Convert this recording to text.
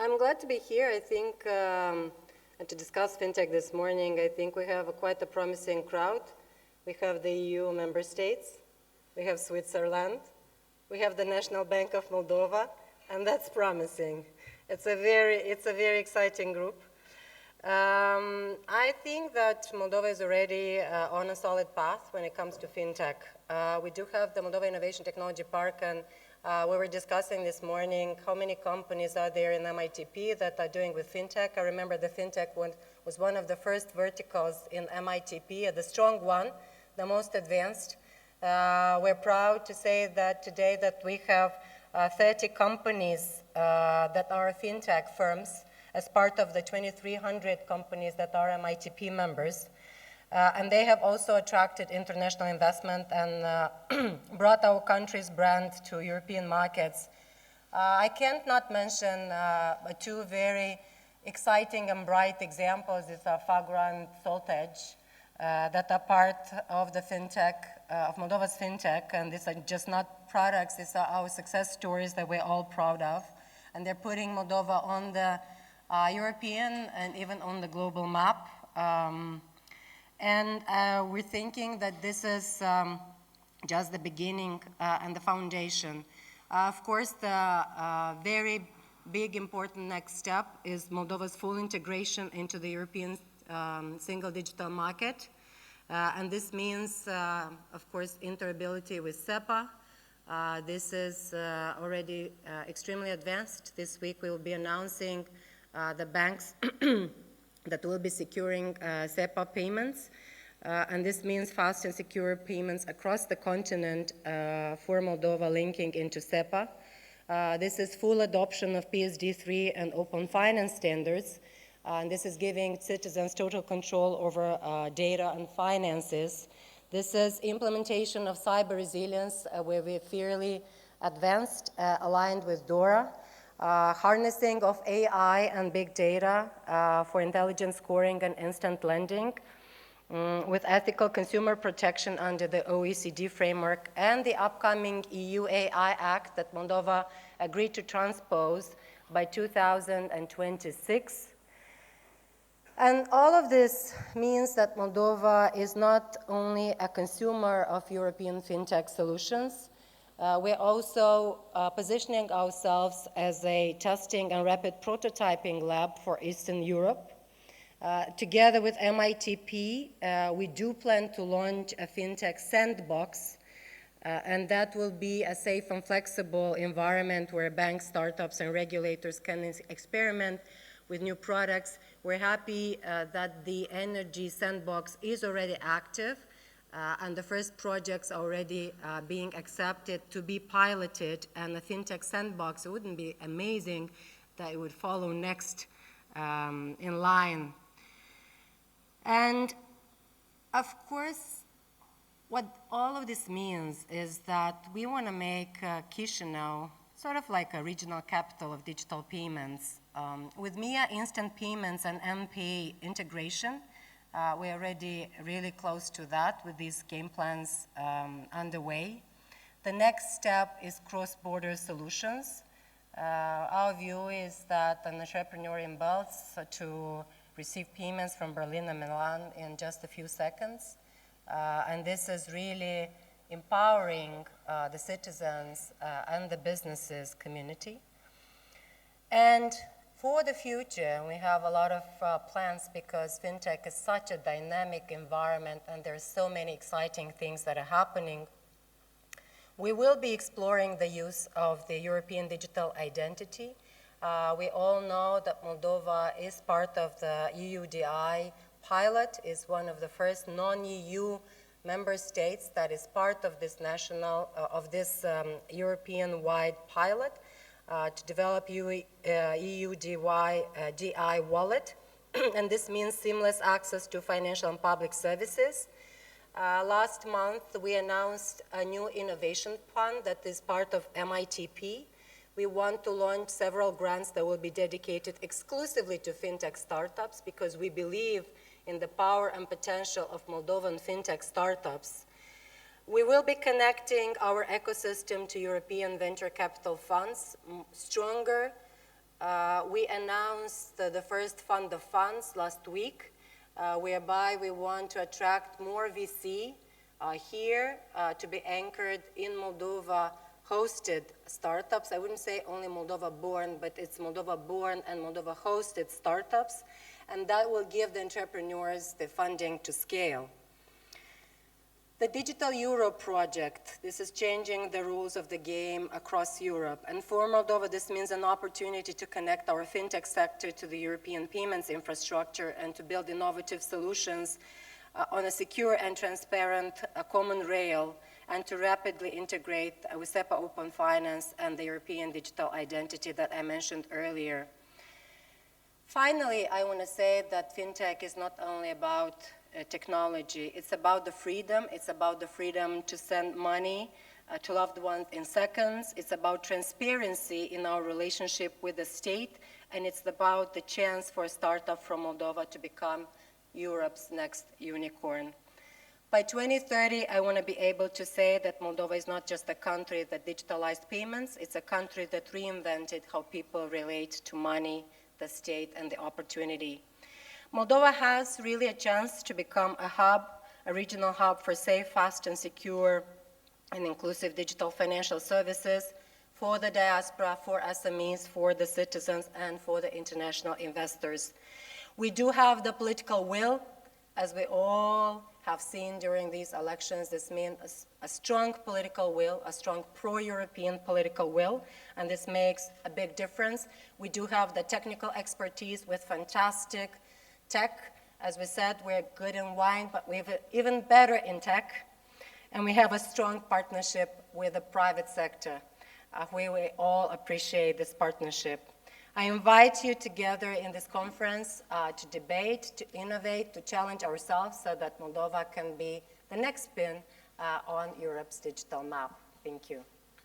I'm glad to be here. I think, and to discuss fintech this morning, I think we have quite a promising crowd. We have the EU member states, we have Switzerland, we have the National Bank of Moldova, and that's promising. It's a very exciting group. I think that Moldova is already on a solid path when it comes to fintech. We do have the Moldova Innovation Technology Park, and we were discussing this morning how many companies are there in MITP that are doing with fintech. I remember the fintech one was one of the first verticals in MITP, the strong one, the most advanced. We're proud to say that today that we have 30 companies that are fintech firms as part of the 2,300 companies that are MITP members. And they have also attracted international investment and brought our country's brand to European markets. I can't not mention two very exciting and bright examples. It's Fagra and Soltej that are part of the fintech, of Moldova's fintech, and these are just not products, these are our success stories that we're all proud of. And they're putting Moldova on the European and even on the global map. And we're thinking that this is just the beginning and the foundation. Of course, the very big important next step is Moldova's full integration into the European single digital market. And this means, of course, interoperability with SEPA. This is already extremely advanced. This week we will be announcing the banks that will be securing SEPA payments. And this means fast and secure payments across the continent for Moldova linking into SEPA. This is full adoption of PSD3 and open finance standards. And this is giving citizens total control over data and finances. This is implementation of cyber resilience where we're fairly advanced, aligned with DORA. Harnessing of AI and big data for intelligent scoring and instant lending with ethical consumer protection under the OECD framework and the upcoming EU AI Act that Moldova agreed to transpose by 2026. And all of this means that Moldova is not only a consumer of European fintech solutions, we're also positioning ourselves as a testing and rapid prototyping lab for Eastern Europe. Together with MITP, we do plan to launch a fintech sandbox, and that will be a safe and flexible environment where banks, startups, and regulators can experiment with new products. We're happy that the energy sandbox is already active. And the first projects are already being accepted to be piloted, and the fintech sandbox, it wouldn't be amazing that it would follow next in line. And of course, what all of this means is that we want to make Chisinau sort of like a regional capital of digital payments. With MIA instant payments and MPay integration, we're already really close to that with these game plans underway. The next step is cross-border solutions. Our view is that an entrepreneur in Belts to receive payments from Berlin and Milan in just a few seconds. And this is really empowering the citizens and the businesses community. And for the future, we have a lot of plans because fintech is such a dynamic environment and there's so many exciting things that are happening. We will be exploring the use of the European digital identity. We all know that Moldova is part of the EUDI pilot, is one of the first non-EU member states that is part of this European-wide pilot. To develop EUDI wallet, and this means seamless access to financial and public services. Last month, we announced a new innovation fund that is part of MITP. We want to launch several grants that will be dedicated exclusively to fintech startups because we believe in the power and potential of Moldovan fintech startups. We will be connecting our ecosystem to European venture capital funds stronger We announced the first fund of funds last week, whereby we want to attract more VC here to be anchored in Moldova-hosted startups. I wouldn't say only Moldova-born, but it's Moldova-born and Moldova-hosted startups, and that will give the entrepreneurs the funding to scale. The Digital Euro project, this is changing the rules of the game across Europe. And for Moldova, this means an opportunity to connect our fintech sector to the European payments infrastructure and to build innovative solutions on a secure and transparent common rail, and to rapidly integrate with SEPA Open Finance and the European digital identity that I mentioned earlier. Finally, I want to say that fintech is not only about technology. It's about the freedom. It's about the freedom to send money to loved ones in seconds. It's about transparency in our relationship with the state, and it's about the chance for a startup from Moldova to become Europe's next unicorn. By 2030, I want to be able to say that Moldova is not just a country that digitalized payments, it's a country that reinvented how people relate to money, the state, and the opportunity. Moldova has really a chance to become a hub, a regional hub for safe, fast, and secure and inclusive digital financial services for the diaspora, for SMEs, for the citizens, and for the international investors. We do have the political will, as we all have seen during these elections. This means a strong political will, a strong pro-European political will, and this makes a big difference. We do have the technical expertise with fantastic tech. As we said, we're good in wine, but we're even better in tech. And we have a strong partnership with the private sector. We all appreciate this partnership. I invite you together in this conference to debate, to innovate, to challenge ourselves so that Moldova can be the next pin on Europe's digital map. Thank you.